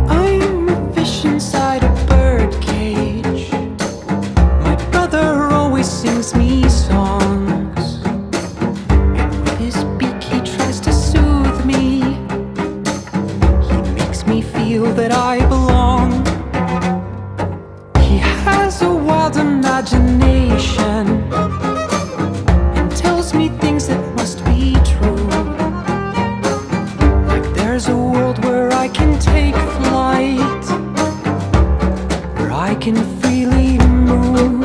I'm a fish inside a birdcage. My brother always sings me songs, and with his beak he tries to soothe me. He makes me feel that I belong. He has a wild imagination and tells me things that must be true. Like there's a world where I can take flight, where I can freely move.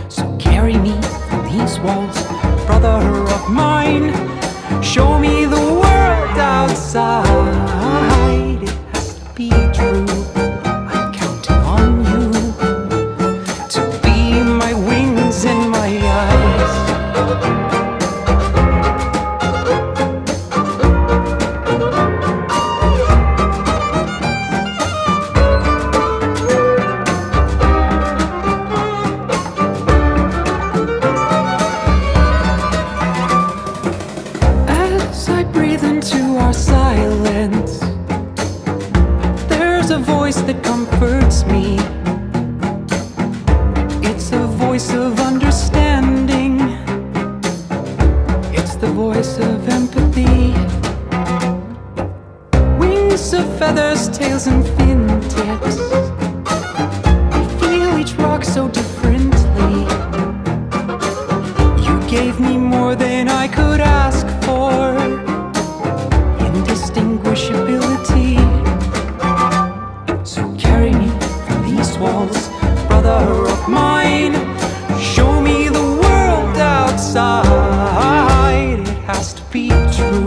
So carry me from these walls, brother of mine. Show me the world outside. It has to be true. I'm counting on you to be my wings and my eyes. As I breathe into our silence, there's a voice that comforts me. It's a voice of understanding. It's the voice of empathy. Wings of feathers, tails and fingertips. I feel each rock so differently. You gave me more than I could ask for. Indistinguishability. So carry me from these walls, brother of mine. Show me the world outside. It has to be true.